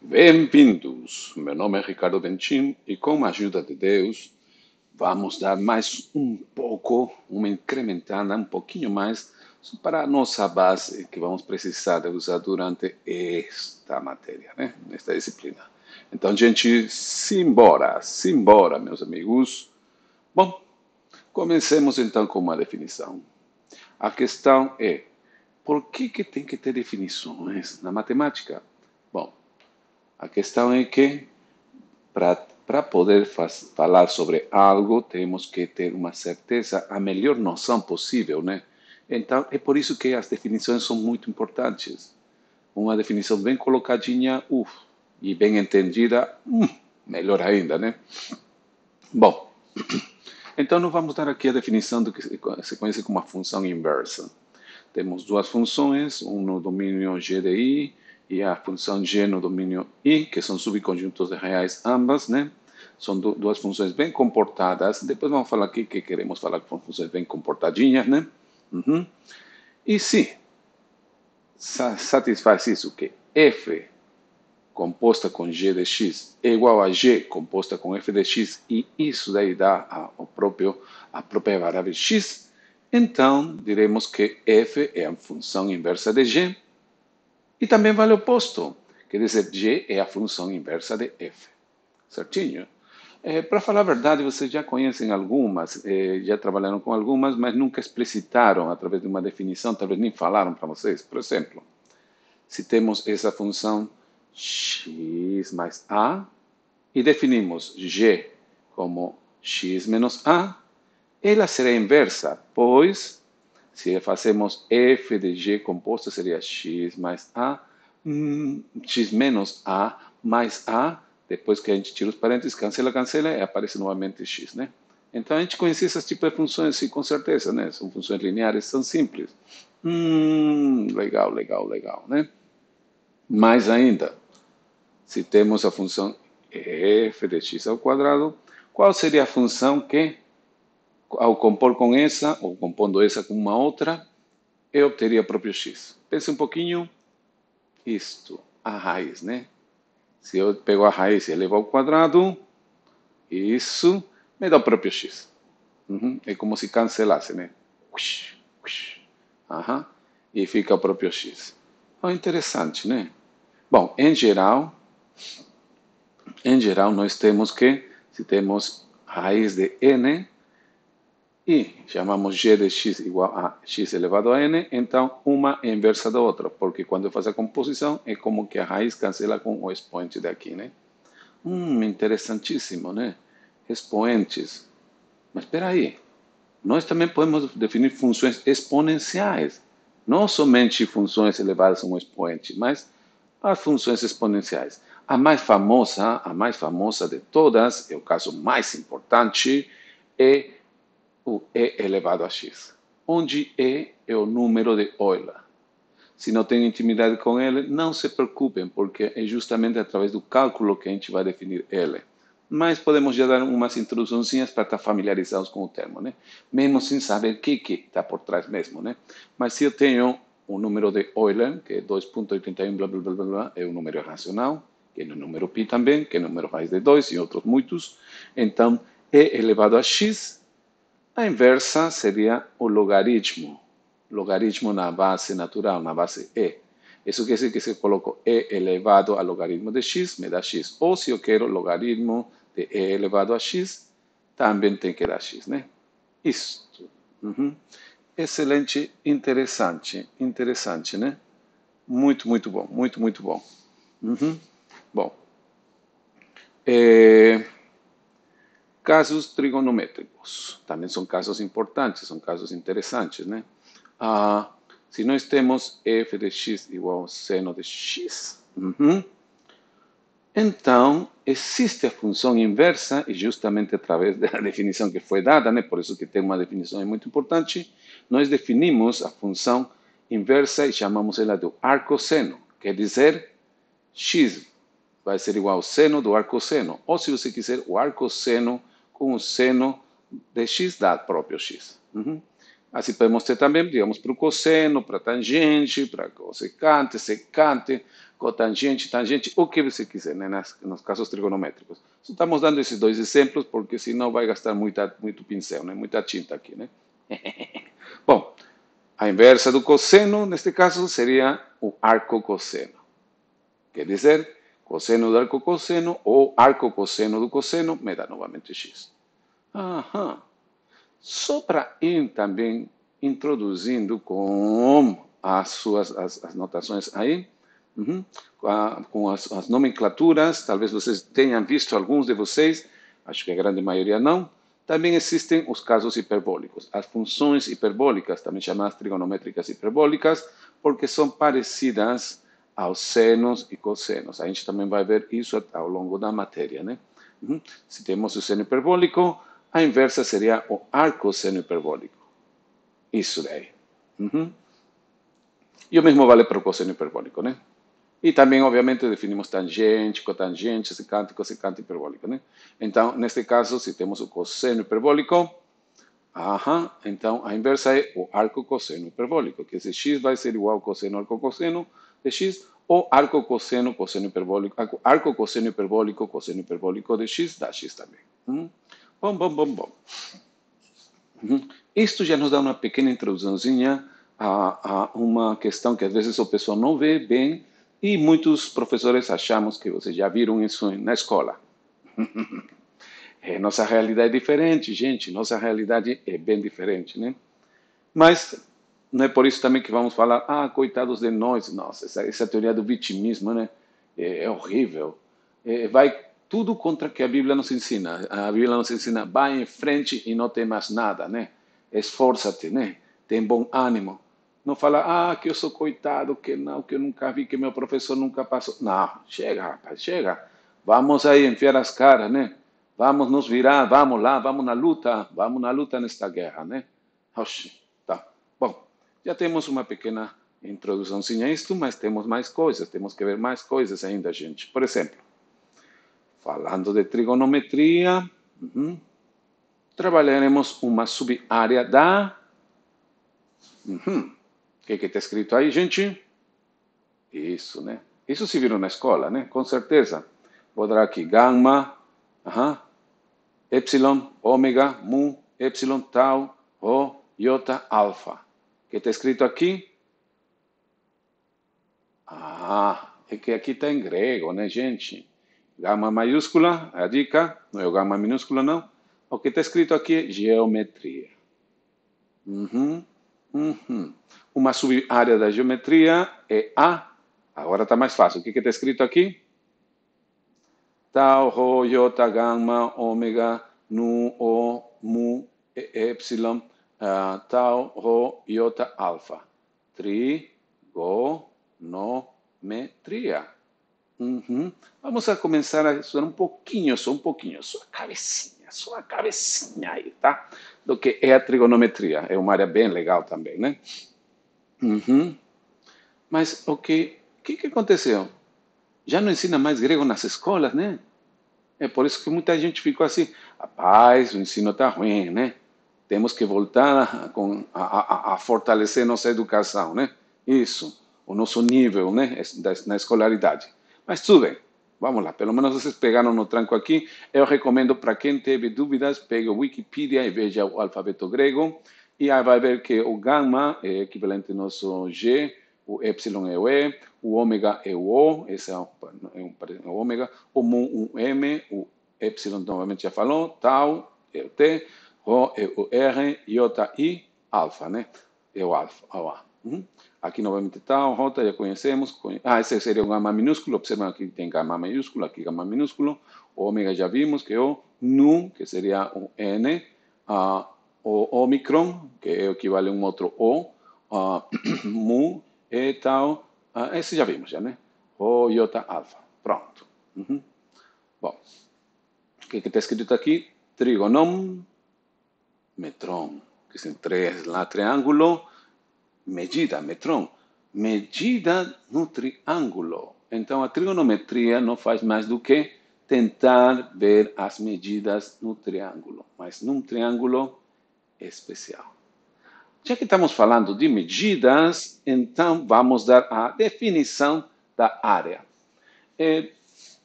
Bem-vindos! Meu nome é Ricardo Benchim e com a ajuda de Deus vamos dar mais um pouco, uma incrementada, um pouquinho mais para a nossa base que vamos precisar de usar durante esta matéria, né? Nesta disciplina. Então, gente, simbora, meus amigos. Bom, comecemos então com uma definição. A questão é, por que tem que ter definições na matemática? Bom, a questão é que para poder falar sobre algo, temos que ter uma certeza, a melhor noção possível, né? Então, é por isso que as definições são muito importantes. Uma definição bem colocadinha, e bem entendida, melhor ainda, né? Bom, então nós vamos dar aqui a definição do que se conhece como a função inversa. Temos duas funções, um no domínio G de I e a função G no domínio I, que são subconjuntos de reais ambas, né? São duas funções bem comportadas. Depois vamos falar aqui que queremos falar com funções bem comportadinhas, né? Uhum. E se satisfaz isso que f composta com g de x é igual a g composta com f de x e isso daí dá a própria variável x, então diremos que f é a função inversa de g e também vale o oposto, quer dizer, g é a função inversa de f. Certinho? Para falar a verdade, vocês já conhecem algumas, já trabalharam com algumas, mas nunca explicitaram através de uma definição, talvez nem falaram para vocês. Por exemplo, se temos essa função x mais a e definimos g como x menos a, ela será inversa, pois se fazemos f de g composto seria x mais a, x menos a mais a, depois que a gente tira os parênteses, cancela, cancela e aparece novamente x, né? Então a gente conhecia esse tipo de funções, sim, com certeza, né? São funções lineares, são simples. Legal, né? Mais ainda, se temos a função f de x ao quadrado, qual seria a função que, ao compor com essa, ou compondo essa com uma outra, eu obteria o próprio x? Pense um pouquinho, isto, a raiz, né? Se eu pego a raiz e elevo ao quadrado, isso me dá o próprio x. É como se cancelasse, né? E fica o próprio x. Oh, interessante, né? Bom, em geral, nós temos que, se temos raiz de n, e chamamos g de x igual a x elevado a n, então uma é inversa da outra, porque quando eu faço a composição é como que a raiz cancela com o expoente daqui, né? Interessantíssimo, né? Expoentes. Mas espera aí, nós também podemos definir funções exponenciais, não somente funções elevadas a um expoente, mas as funções exponenciais. A mais famosa de todas, é o caso mais importante, é o e elevado a x, onde e é o número de Euler. Se não tem intimidade com ele, não se preocupem, porque é justamente através do cálculo que a gente vai definir ele. Mas podemos já dar umas introduçõezinhas para estar familiarizados com o termo, né? Mesmo sem saber o que está por trás mesmo, né? Mas se eu tenho o número de Euler, que é 2,81, blá, blá, blá, blá, blá, é um número racional, que é o número π também, que é o número raiz de 2 e outros muitos. Então, e elevado a x, a inversa seria o logaritmo. Logaritmo na base natural, na base e. Isso quer dizer que se eu coloco e elevado ao logaritmo de x, me dá x. Ou se eu quero logaritmo de e elevado a x, também tem que dar x, né? Isto. Excelente, interessante, né? Muito bom, muito bom. Bom, casos trigonométricos também são casos importantes, são casos interessantes, né? Se nós temos f de x igual a seno de x, então existe a função inversa, e justamente através da definição que foi dada, né? Por isso que tem uma definição muito importante, nós definimos a função inversa e chamamos ela de arcosseno, quer dizer, x vai ser igual ao seno do arcosseno, ou se você quiser, o arcosseno com o seno de x dá próprio x. Assim podemos ter também, digamos, para o cosseno, para a tangente, para o secante, cotangente, tangente, o que você quiser, né, nos casos trigonométricos. Só estamos dando esses dois exemplos porque senão vai gastar muito pincel, né, muita tinta aqui, né? Bom, a inversa do cosseno, neste caso, seria o arco-cosseno. Quer dizer, cosseno do arco-cosseno ou arco-cosseno do cosseno me dá novamente x. Aham. Só para ir também introduzindo com as notações aí, com as nomenclaturas, talvez vocês tenham visto alguns de vocês, acho que a grande maioria não. Também existem os casos hiperbólicos, as funções hiperbólicas, também chamadas trigonométricas hiperbólicas, porque são parecidas aos senos e cossenos. A gente também vai ver isso ao longo da matéria, né? Se temos o seno hiperbólico, a inversa seria o arcosseno hiperbólico. Isso daí. E o mesmo vale para o cosseno hiperbólico, né? E também, obviamente, definimos tangente, cotangente, secante, cossecante hiperbólico, né? Então, neste caso, se temos o cosseno hiperbólico, então a inversa é o arco-cosseno hiperbólico, que esse x vai ser igual ao cosseno arco-cosseno de x, ou arco-cosseno, cosseno hiperbólico, arco-cosseno hiperbólico de x dá x também. Bom. Isto já nos dá uma pequena introduçãozinha a uma questão que às vezes o pessoal não vê bem e muitos professores achamos que vocês já viram isso na escola. Nossa realidade é diferente, gente. Nossa realidade é bem diferente, né? Mas não é por isso também que vamos falar, coitados de nós. Nossa, essa teoria do vitimismo, né? É horrível. Vai tudo contra o que a Bíblia nos ensina. A Bíblia nos ensina, vai em frente e não temas nada, né? Esforça-te, né? Tem bom ânimo. Não fala, que eu sou coitado, que não, que eu nunca vi, que meu professor nunca passou. Não, chega, rapaz, chega. Vamos aí enfiar as caras, né? Vamos nos virar, vamos lá, vamos na luta nesta guerra, né? Oxi, tá. Bom, já temos uma pequena introduçãozinha a isto, mas temos mais coisas, temos que ver mais coisas ainda, gente. Por exemplo, falando de trigonometria, trabalharemos uma sub-área da... O que está escrito aí, gente? Isso, né? Isso se viram na escola, né? Com certeza. Vou dar aqui gama, epsilon, ômega, mu, epsilon, tau, rho, iota, alfa. O que está escrito aqui? É que aqui está em grego, né, gente? Gama maiúscula, a dica, não é o gama minúscula, não. O que está escrito aqui é geometria. Uma sub-área da geometria é A. Agora está mais fácil. O que está escrito aqui? Tau, rho, iota, gama, ômega, nu, o, mu, epsilon, tau, rho, iota, alfa. Trigonometria. Vamos a começar a estudar um pouquinho, só a cabecinha aí, tá? Do que é a trigonometria. É uma área bem legal também, né? Mas o que aconteceu? Já não ensina mais grego nas escolas, né? É por isso que muita gente ficou assim, rapaz, o ensino está ruim, né? Temos que voltar a fortalecer nossa educação, né? Isso, o nosso nível, né? Na escolaridade. Mas tudo bem, vamos lá, pelo menos vocês pegaram no tranco aqui. Eu recomendo para quem teve dúvidas, pegue o Wikipedia e veja o alfabeto grego. E aí vai ver que o gama é equivalente ao nosso G, o epsilon é o E, o ômega é o O, esse é o ômega, o mu um M, o epsilon novamente já falou, tau é o T, rho é o R, iota I, alfa, né? É o alfa, Aqui novamente tau, J, já conhecemos. Esse seria o gama minúsculo, observam aqui tem gama maiúsculo, aqui gama minúsculo, o ômega já vimos que é o nu, que seria o N, o omicron, que é o equivale a um outro O, mu, e tal, esse já vimos, né? O iota alfa. Pronto. Bom, o que está escrito aqui? Trigonometron, que são três lá, triângulo, medida, metron, medida no triângulo. Então, a trigonometria não faz mais do que tentar ver as medidas no triângulo, mas num triângulo especial. Já que estamos falando de medidas, então vamos dar a definição da área.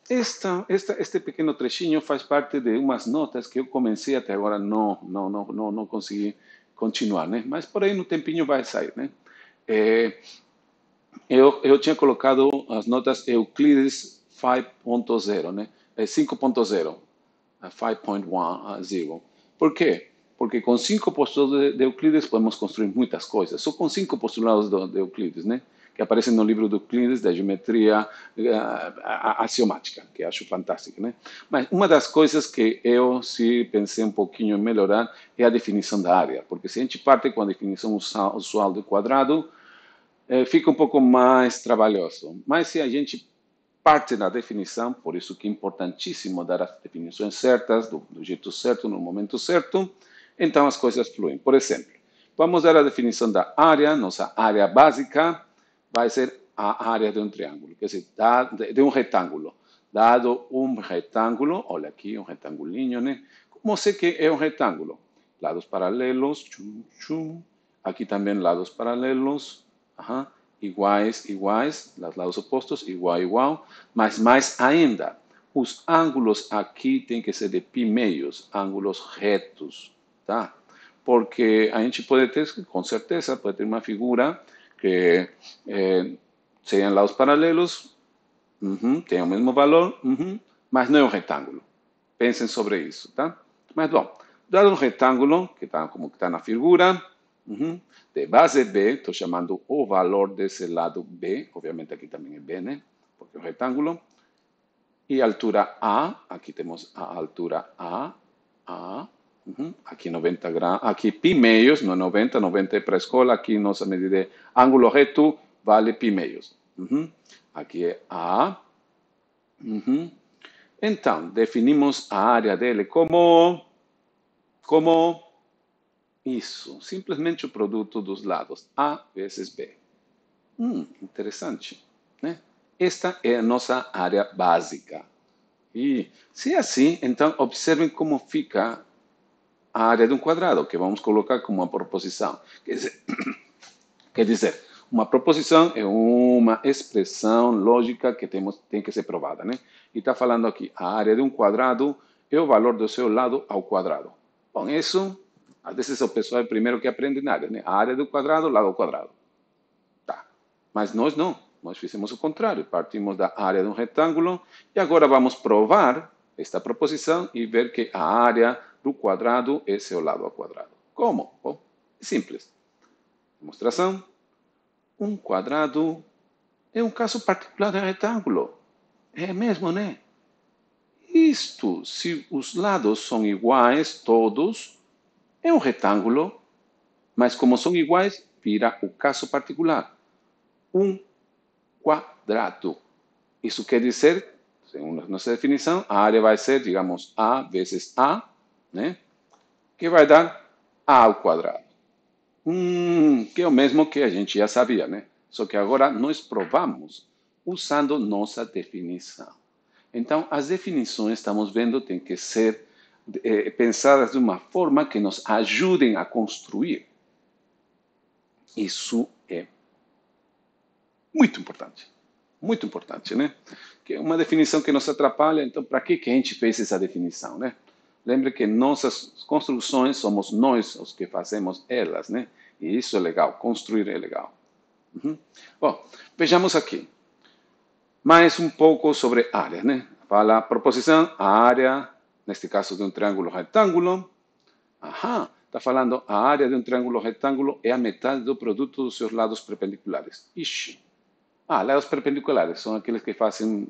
Este pequeno trechinho faz parte de umas notas que eu comecei até agora não consegui continuar, né? Mas por aí no tempinho vai sair, né? É, eu tinha colocado as notas Euclides 5.0, né? 5.0, 5.10. Por quê? Porque com 5 postulados de Euclides podemos construir muitas coisas. Só com 5 postulados de Euclides, né? Que aparecem no livro de Euclides da geometria axiomática, que acho fantástico, né? Mas uma das coisas que eu se pensei um pouquinho em melhorar é a definição da área, porque se a gente parte com a definição usual do quadrado, fica um pouco mais trabalhoso. Mas se a gente parte da definição, por isso que é importantíssimo dar as definições certas, do jeito certo, no momento certo, então as coisas fluem. Por exemplo, vamos dar a definição da área, nossa área básica vai ser a área de um triângulo, quer dizer, de um retângulo. Dado um retângulo, olha aqui um retangulinho, né? Como sei que é um retângulo? Lados paralelos, chum, chum. Aqui também lados paralelos, ajá. Iguais, iguais, los lados opostos, igual, igual, mas mais ainda, os ângulos aqui têm que ser de pi meios, ângulos retos, tá? Porque a gente pode ter, com certeza, pode ter uma figura que sejam lados paralelos, tem o mesmo valor, mas não é um retângulo. Pensem sobre isso, tá? Mas, bom, dado um retângulo, que está como que está na figura, de base B, estou chamando o valor desse lado B, obviamente aqui também é B, né? Porque é um retângulo. E altura A, aqui temos a altura A, aqui 90 graus, aqui pi meios, não 90, 90 é para a escola, aqui nossa medida é ângulo reto, vale pi meios. Aqui é A. Então, definimos a área dele como isso, simplesmente o produto dos lados, A vezes B. Interessante, né? Esta é a nossa área básica. E se é assim, então observem como fica a área de um quadrado, que vamos colocar como uma proposição. Quer dizer, uma proposição é uma expressão lógica que tem que ser provada, né? E está falando aqui, a área de um quadrado é o valor do seu lado ao quadrado. Bom, isso, às vezes o pessoal é o primeiro que aprende na área, né? A área do quadrado, lado ao quadrado. Tá. Mas nós não. Nós fizemos o contrário. Partimos da área de um retângulo e agora vamos provar esta proposição e ver que a área do quadrado é seu lado ao quadrado. Como? Bom, é simples. Demonstração. Um quadrado é um caso particular de retângulo. É mesmo, né? Isto, se os lados são iguais, todos, é um retângulo, mas como são iguais, vira o caso particular. Um quadrado. Isso quer dizer, segundo a nossa definição, a área vai ser, digamos, A vezes A, né? Que vai dar A ao quadrado. Que é o mesmo que a gente já sabia, né? Só que agora nós provamos usando nossa definição. Então, as definições, estamos vendo, têm que ser pensadas de uma forma que nos ajudem a construir. Isso é muito importante, né? Que é uma definição que nos atrapalha, então para que a gente fez essa definição, né? Lembre que nossas construções somos nós os que fazemos elas, né? E isso é legal, construir é legal. Bom, vejamos aqui. Mais um pouco sobre área, né? Fala a proposição, a área, neste caso de um triângulo retângulo. Está falando a área de um triângulo retângulo é a metade do produto dos seus lados perpendiculares. Ixi. Lados perpendiculares são aqueles que fazem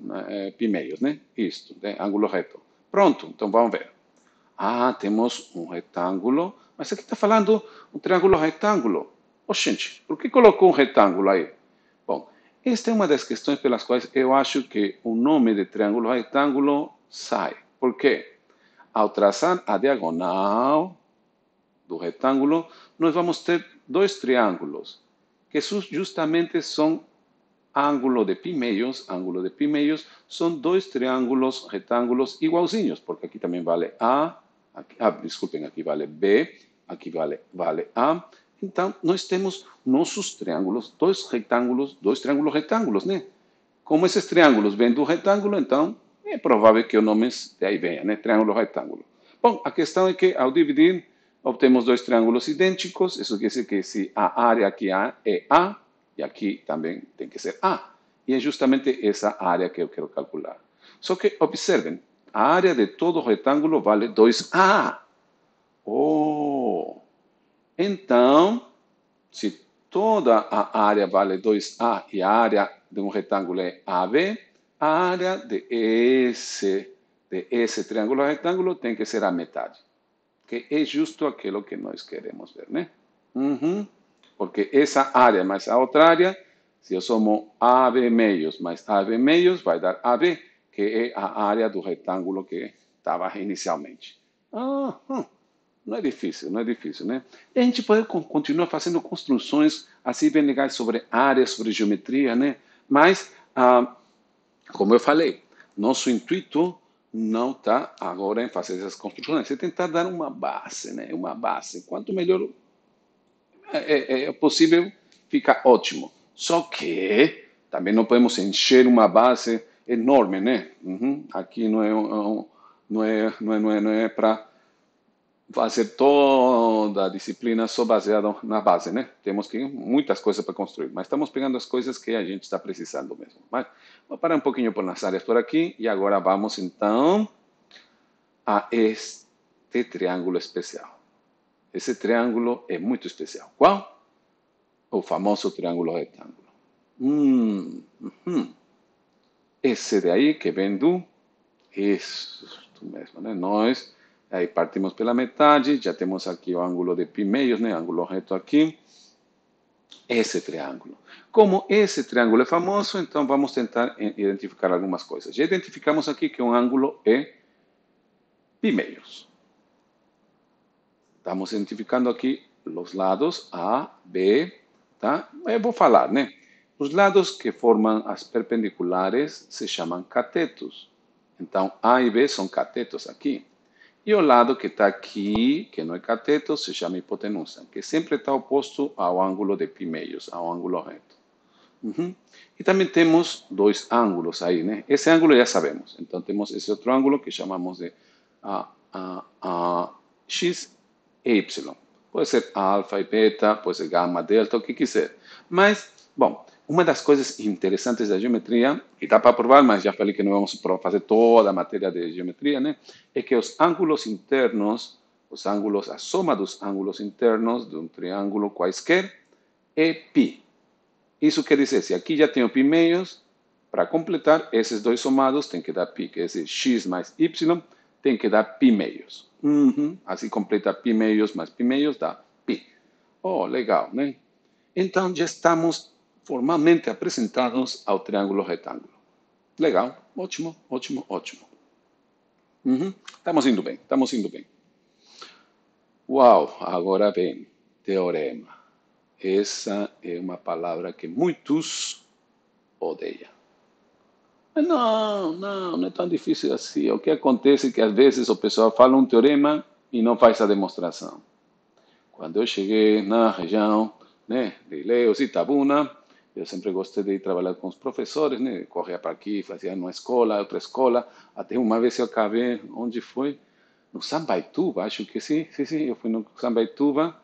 pi meios, né? Isto, né? Ângulo reto. Pronto, então vamos ver. Temos um retângulo, mas aqui está falando um triângulo retângulo. Gente, por que colocou um retângulo aí? Bom, esta é uma das questões pelas quais eu acho que o nome de triângulo retângulo sai. Por quê? Ao traçar a diagonal do retângulo, nós vamos ter dois triângulos, que justamente são ângulo de pi meios, são dois triângulos retângulos igualzinhos, porque aqui também vale A, desculpem, aqui vale B, aqui vale A. Então, nós temos nossos triângulos, dois triângulos retângulos, né? Como esses triângulos vêm do retângulo, então é provável que o nome de aí venha, né? Triângulo retângulo. Bom, a questão é que ao dividir, obtemos dois triângulos idênticos. Isso quer dizer que se a área aqui é A, e aqui também tem que ser A. E é justamente essa área que eu quero calcular. Só que, observem, a área de todo retângulo vale 2A. Oh! Então, se toda a área vale 2A e a área de um retângulo é AB, a área de esse triângulo retângulo tem que ser a metade. Que é justo aquilo que nós queremos ver, né? Uhum. Porque essa área mais a outra área, se eu somo AB meios mais AB meios, vai dar AB, que é a área do retângulo que estava inicialmente. Uhum. Não é difícil, não é difícil, né? E a gente pode continuar fazendo construções assim bem legais sobre áreas, sobre geometria, né? Mas, como eu falei, nosso intuito não está agora em fazer essas construções, é tentar dar uma base, né? Uma base. Quanto melhor é possível, fica ótimo. Só que também não podemos encher uma base enorme, né? Uhum. Aqui não é para fazer toda a disciplina só baseada na base, né? Temos que muitas coisas para construir, mas estamos pegando as coisas que a gente está precisando mesmo. Mas vou parar um pouquinho por nas áreas por aqui e agora vamos então a este triângulo especial. Esse triângulo é muito especial. Qual? O famoso triângulo retângulo. Esse de aí que vem do isso mesmo, né? Nós aí partimos pela metade, já temos aqui o ângulo de π meios, né? Ângulo reto aqui. Esse triângulo. Como esse triângulo é famoso, então vamos tentar identificar algumas coisas. Já identificamos aqui que um ângulo é π meios. Estamos identificando aqui os lados A, B, tá? Eu vou falar, né? Os lados que formam as perpendiculares se chamam catetos. Então, A e B são catetos aqui. E o lado que está aqui, que não é cateto, se chama hipotenusa, que sempre está oposto ao ângulo de π meios, ao ângulo reto. Uhum. E também temos dois ângulos aí, né? Esse ângulo já sabemos. Então, temos esse outro ângulo que chamamos de x e y. Pode ser alfa e beta, pode ser gama, delta, o que quiser. Mas, bom, uma das coisas interessantes da geometria, e dá para provar, mas já falei que não vamos fazer toda a matéria de geometria, né? É que os ângulos internos, a soma dos ângulos internos de um triângulo quaisquer é π. Isso quer dizer, se aqui já tenho π meios, para completar, esses dois somados tem que dar π, quer dizer, x mais y tem que dar π meios. Assim completa π meios mais π meios dá π. Oh, legal, né? Então já estamos formalmente apresentados ao triângulo retângulo. Legal, ótimo, ótimo, ótimo. Estamos indo bem, estamos indo bem. Uau, agora vem teorema. Essa é uma palavra que muitos odeiam. Não é tão difícil assim. O que acontece é que às vezes o pessoal fala um teorema e não faz a demonstração. Quando eu cheguei na região, né, de Ilhéus e Itabuna, eu sempre gostei de ir trabalhar com os professores, né, corria para aqui, fazia uma escola, outra escola, até uma vez eu acabei, onde foi? No Sambaituba, acho que sim, eu fui no Sambaituba,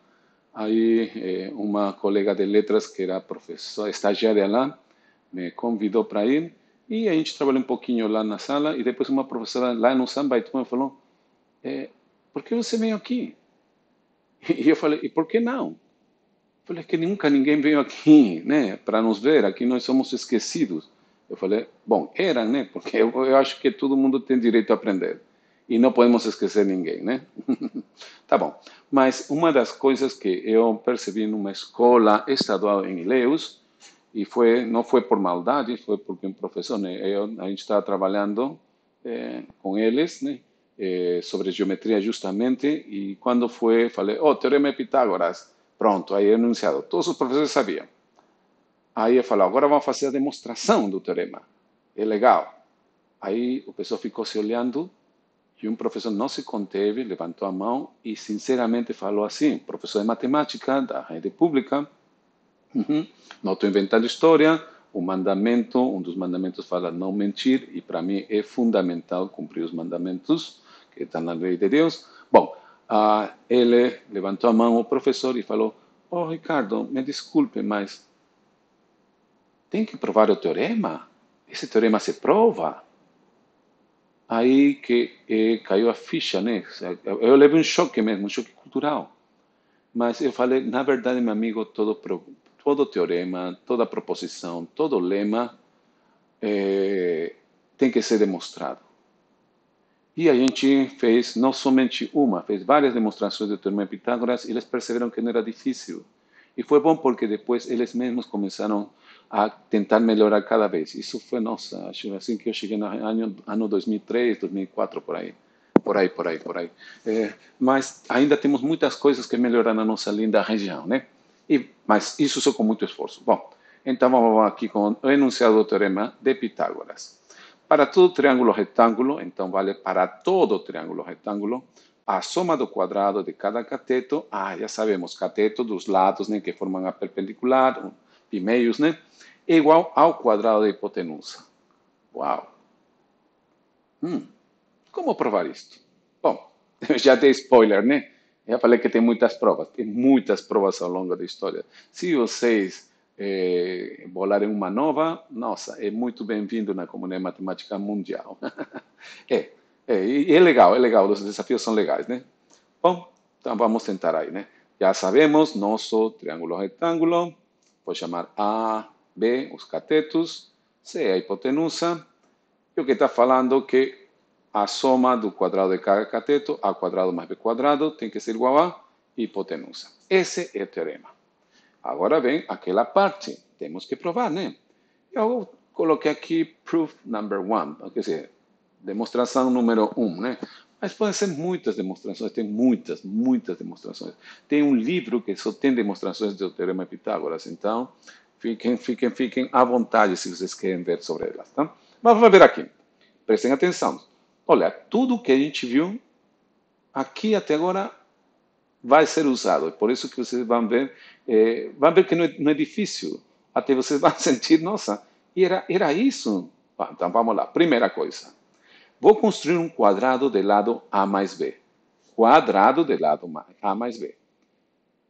aí uma colega de letras que era professora, estagiária lá, me convidou para ir, e a gente trabalhou um pouquinho lá na sala, e depois uma professora lá no Sambaituba falou, por que você veio aqui? E eu falei, e por que não? Eu falei, que nunca ninguém veio aqui, né, para nos ver, aqui nós somos esquecidos. Eu falei, bom, era, né, porque eu acho que todo mundo tem direito a aprender. E não podemos esquecer ninguém, né? Tá bom. Mas uma das coisas que eu percebi numa escola estadual em Ilhéus, e não foi por maldade, foi porque um professor, né, a gente estava trabalhando com eles, né, sobre geometria justamente, e quando foi, falei, teorema de Pitágoras, pronto, aí é enunciado. Todos os professores sabiam. Aí eu falei, agora vamos fazer a demonstração do teorema. É legal. Aí o pessoal ficou se olhando, e um professor não se conteve, levantou a mão e sinceramente falou assim, professor de matemática da rede pública, não estou inventando história, o mandamento, um dos mandamentos fala não mentir, e para mim é fundamental cumprir os mandamentos que estão na lei de Deus. Bom, ele levantou a mão, o professor, e falou: "Oh, Ricardo, me desculpe, mas tem que provar o teorema? Esse teorema se prova?" Aí que caiu a ficha, né? Eu levei um choque mesmo, um choque cultural. Mas eu falei, na verdade, meu amigo, todo teorema, toda proposição, todo lema tem que ser demonstrado. E a gente fez não somente uma, fez várias demonstrações do teorema de Pitágoras e eles perceberam que não era difícil. E foi bom porque depois eles mesmos começaram a tentar melhorar cada vez. Isso foi, nossa, acho assim que eu cheguei no ano 2003, 2004, por aí. Por aí. Mas ainda temos muitas coisas que melhorar na nossa linda região, né? Mas isso só com muito esforço. Bom, então vamos aqui com o enunciado do teorema de Pitágoras. Para todo triângulo retângulo, então vale para todo triângulo retângulo, a soma do quadrado de cada cateto, já sabemos, cateto dos lados, né, que formam a perpendicular, pi meios, né, é igual ao quadrado da hipotenusa. Uau! Como provar isto? Bom, já dei spoiler, né? Já falei que tem muitas provas ao longo da história. Se vocês bolarem uma nova, nossa, é muito bem-vindo na comunidade matemática mundial. É, e é legal, os desafios são legais, né? Bom, então vamos tentar aí, né? Já sabemos, nosso triângulo retângulo, vou chamar A, B, os catetos, C, a hipotenusa, e o que está falando que a soma do quadrado de cada cateto, A quadrado mais B quadrado, tem que ser igual a hipotenusa. Esse é o teorema. Agora vem aquela parte, temos que provar, né? Eu coloquei aqui proof number one, quer dizer, demonstração número né? Mas podem ser muitas demonstrações, tem muitas demonstrações. Tem um livro que só tem demonstrações do teorema de Pitágoras, então fiquem à vontade se vocês querem ver sobre elas, tá? Mas vamos ver aqui. Prestem atenção. Olha, tudo que a gente viu aqui até agora vai ser usado. Por isso que vocês vão ver que não é difícil. Até vocês vão sentir, nossa, era isso? Então vamos lá. Primeira coisa. Vou construir um quadrado de lado A mais B. Quadrado de lado A mais B.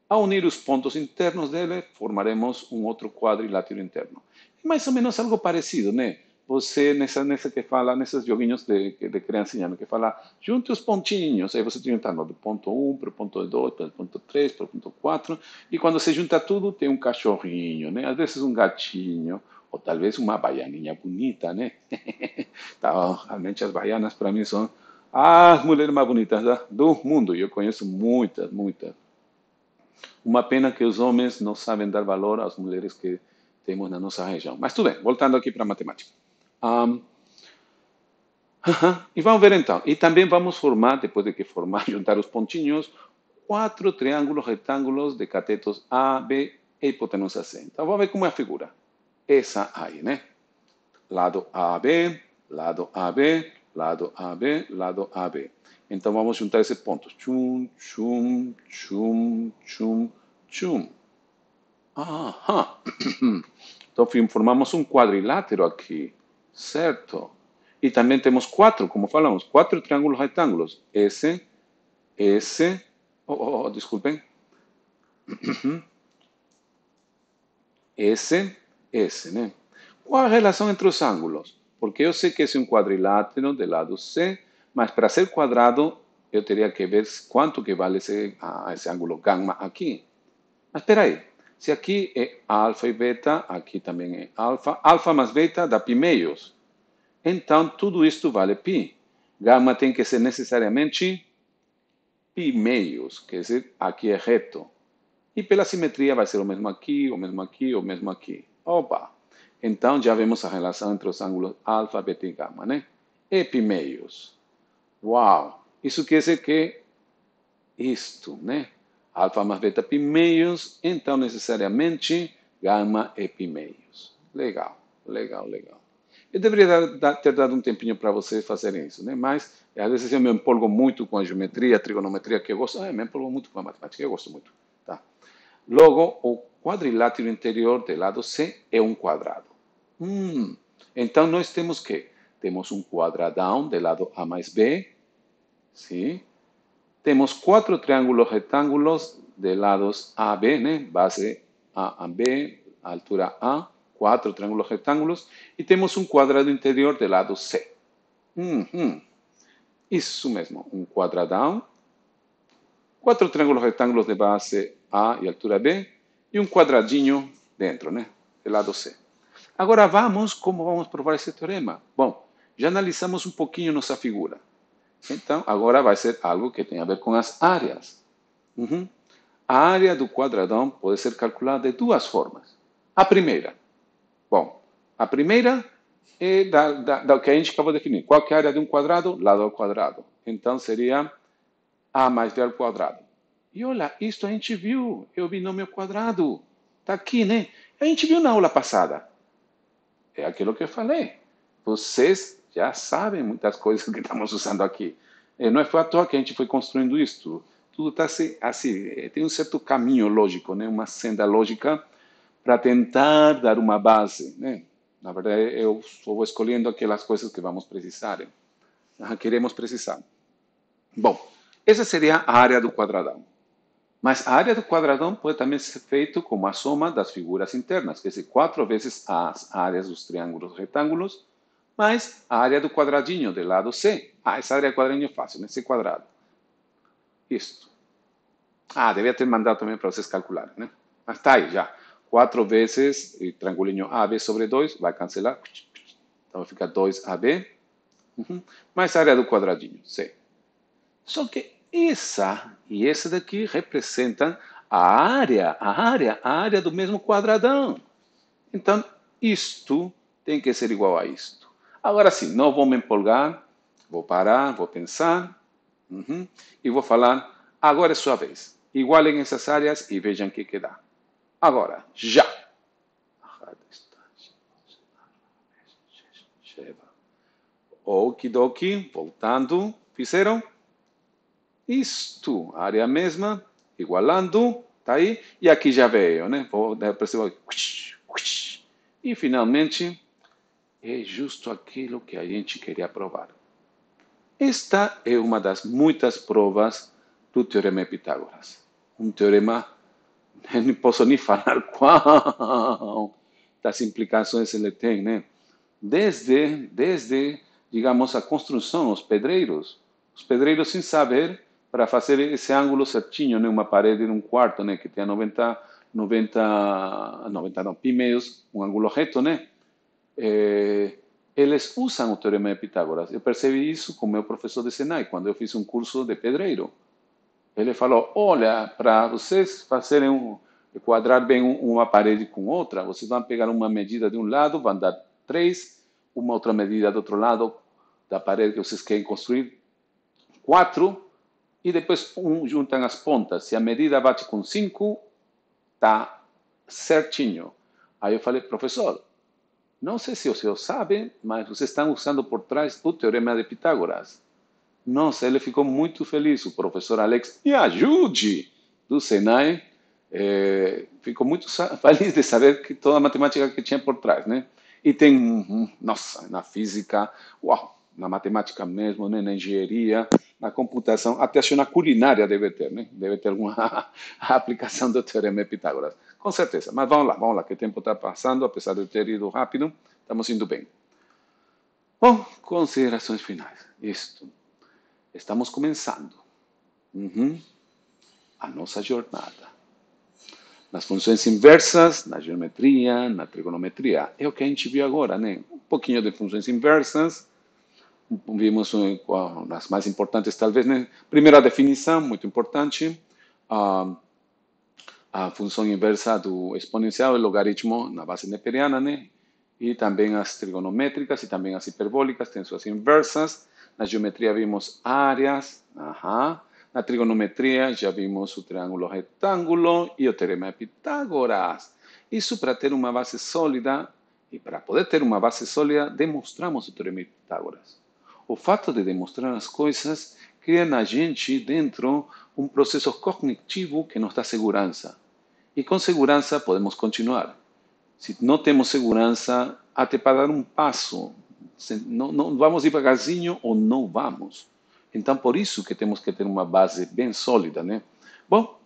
Ao unir os pontos internos dele, formaremos um outro quadrilátero interno. É mais ou menos algo parecido, né? Você, nessa que fala, nesses joguinhos de criancinha, que fala, junte os pontinhos, aí você junta do ponto 1 para o ponto 2, para o ponto 3, para o ponto 4, e quando você junta tudo, tem um cachorrinho, né? Às vezes um gatinho, ou talvez uma baianinha bonita, né? Então, realmente as baianas para mim são as mulheres mais bonitas do mundo, e eu conheço muitas. Uma pena que os homens não sabem dar valor às mulheres que temos na nossa região. Mas tudo bem, voltando aqui para a matemática. Um, e vamos ver então. E também vamos formar, depois de que formar, juntar os pontinhos, 4 triângulos retângulos de catetos A, B e hipotenusa C. Então vamos ver como é a figura. Essa aí, né? Lado AB, lado AB, lado AB, lado AB. Então vamos juntar esses pontos. Chum, chum, chum, chum, chum. Aham. Então formamos um quadrilátero aqui, certo? E também temos 4, como falamos, 4 triângulos retângulos. Desculpem. Esse, né? Qual a relação entre os ângulos? Porque eu sei que esse é um quadrilátero do lado C, mas para ser quadrado eu teria que ver quanto que vale esse ângulo gama aqui. Mas espera aí, se aqui é alfa e beta, aqui também é alfa. Alfa mais beta dá pi meios. Então, tudo isto vale π. Gama tem que ser necessariamente π meios, quer dizer, aqui é reto. E pela simetria vai ser o mesmo aqui, o mesmo aqui, o mesmo aqui. Opa! Então, já vemos a relação entre os ângulos alfa, beta e gama, né? E π meios. Uau! Isso quer dizer que isto, né? Alfa mais beta π meios, então necessariamente gama é π meios. Legal. Eu deveria ter dado um tempinho para vocês fazerem isso, né? Mas às vezes eu me empolgo muito com a geometria, a trigonometria, que eu gosto. Me empolgo muito com a matemática, eu gosto muito. Tá? Logo, o quadrilátero interior do lado C é um quadrado. Hum, Então nós temos que temos um quadradão de lado A mais B, sim? Temos quatro triângulos retângulos de lados A, B, né? Base A, B, altura A, quatro triângulos retângulos, e temos um quadrado interior de lado C. Uhum. Isso mesmo, um quadradão, quatro triângulos retângulos de base A e altura B, e um quadradinho dentro, né? De lado C. Agora vamos, como vamos provar esse teorema? Bom, já analisamos um pouquinho nossa figura. Então, agora vai ser algo que tem a ver com as áreas. Uhum. A área do quadradão pode ser calculada de duas formas. A primeira, bom, a primeira é da que a gente acabou de definir. Qual que é a área de um quadrado? Lado ao quadrado. Então, seria A mais B ao quadrado. E olha, isto a gente viu. É o binômio quadrado. Está aqui, né? A gente viu na aula passada. É aquilo que eu falei. Vocês já sabem muitas coisas que estamos usando aqui. Não é à toa que a gente foi construindo isto. Tudo está assim, tem um certo caminho lógico, né? Uma senda lógica para tentar dar uma base, né? Na verdade, eu vou escolhendo aquelas coisas que vamos precisar, queremos precisar. Bom, essa seria a área do quadradão. Mas a área do quadradão pode também ser feita como a soma das figuras internas, quer dizer, 4 vezes as áreas dos triângulos retângulos, mais a área do quadradinho do lado C. Essa área do quadradinho é fácil, né? C quadrado. Isto. Devia ter mandado também para vocês calcularem, né? Mas está aí já. 4 vezes o triangulinho AB sobre 2, vai cancelar. Então fica 2AB. Mais a área do quadradinho, C. Só que essa e essa daqui representam a área do mesmo quadradão. Então, isto tem que ser igual a isto. Agora sim, não vou me empolgar, vou parar, vou pensar, e vou falar, agora é sua vez. Igualem essas áreas e vejam o que dá. Agora, já. Okidoki, voltando, fizeram? Isto, área mesma, igualando, tá aí, e aqui já veio, né? Vou perceber, e finalmente é justo aquilo que a gente queria provar. Esta é uma das muitas provas do Teorema de Pitágoras. Um teorema, não posso nem falar qual das implicações ele tem, né? Desde, digamos, a construção, os pedreiros sem saber, para fazer esse ângulo certinho, né? Uma parede de um quarto, né? Que tenha 90 não, pi meios, um ângulo reto, né? Eles usam o Teorema de Pitágoras. Eu percebi isso com meu professor de Senai, quando eu fiz um curso de pedreiro. Ele falou, olha, para vocês fazerem quadrar bem uma parede com outra, vocês vão pegar uma medida de um lado, vão dar 3, uma outra medida do outro lado da parede que vocês querem construir, 4, e depois juntam as pontas. Se a medida bate com 5, tá certinho. Aí eu falei, professor, não sei se os senhores sabem, mas vocês estão usando por trás o Teorema de Pitágoras. Nossa, ele ficou muito feliz, o professor Alex, me ajude, do Senai, ficou muito feliz de saber que toda a matemática que tinha por trás, né? E tem, nossa, na física, uau, na matemática mesmo, né? Na engenharia, na computação, até acho na culinária deve ter, né? Deve ter alguma aplicação do Teorema de Pitágoras. Com certeza, mas vamos lá, que o tempo está passando, apesar de eu ter ido rápido, estamos indo bem. Bom, considerações finais. Isto. Estamos começando a nossa jornada. Nas funções inversas, na geometria, na trigonometria. É o que a gente viu agora, né? Um pouquinho de funções inversas. Vimos as mais importantes, talvez, né? Primeira definição, muito importante. A função inversa do exponencial e logaritmo na base neperiana, né? E também as trigonométricas e também as hiperbólicas têm suas inversas. Na geometria vimos áreas, na trigonometria já vimos o triângulo retângulo e o teorema de Pitágoras. Isso para ter uma base sólida, e para poder ter uma base sólida, demonstramos o teorema de Pitágoras. O fato de demonstrar as coisas cria na gente dentro um processo cognitivo que nos dá segurança. E com segurança podemos continuar. Se não temos segurança, até para dar um passo. Não vamos devagarzinho ou não vamos. Então, por isso que temos que ter uma base bem sólida, né? Bom,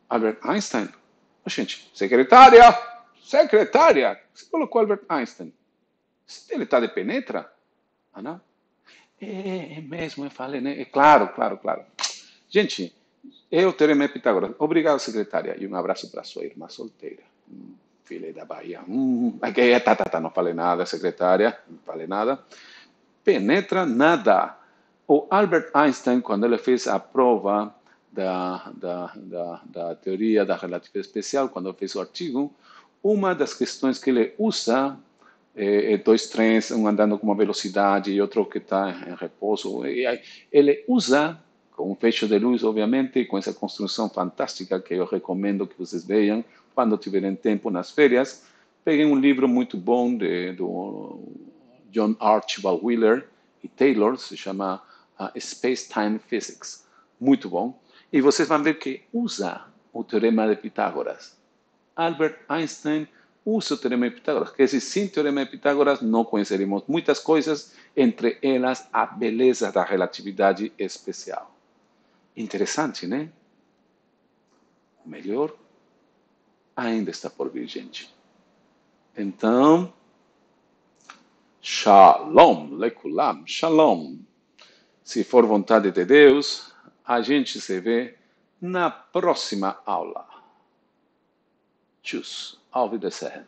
Albert Einstein. Oh, gente, secretária! Secretária! Você colocou Albert Einstein. Ele está de penetra? Ah, não? É mesmo, eu falei, né? É claro, claro, claro. Gente, é o Teorema de Pitágoras. Obrigado, secretária. E um abraço para sua irmã solteira. Filha da Bahia. Não falei nada, secretária. Não falei nada. Penetra nada. O Albert Einstein, quando ele fez a prova da teoria da relatividade especial, quando ele fez o artigo, uma das questões que ele usa dois trens, um andando com uma velocidade e outro que está em repouso. E aí, ele usa, com um fecho de luz, obviamente, com essa construção fantástica que eu recomendo que vocês vejam quando tiverem tempo nas férias. Peguei um livro muito bom do John Archibald Wheeler e Taylor, se chama Space-Time Physics. Muito bom. E vocês vão ver que usa o Teorema de Pitágoras. Albert Einstein usa o Teorema de Pitágoras. Quer dizer, sem Teorema de Pitágoras não conheceríamos muitas coisas, entre elas a beleza da relatividade especial. Interessante, né? O melhor ainda está por vir, gente. Então, Shalom, Lekulam, Shalom. Se for vontade de Deus, a gente se vê na próxima aula. Tschüss, auf Wiedersehen.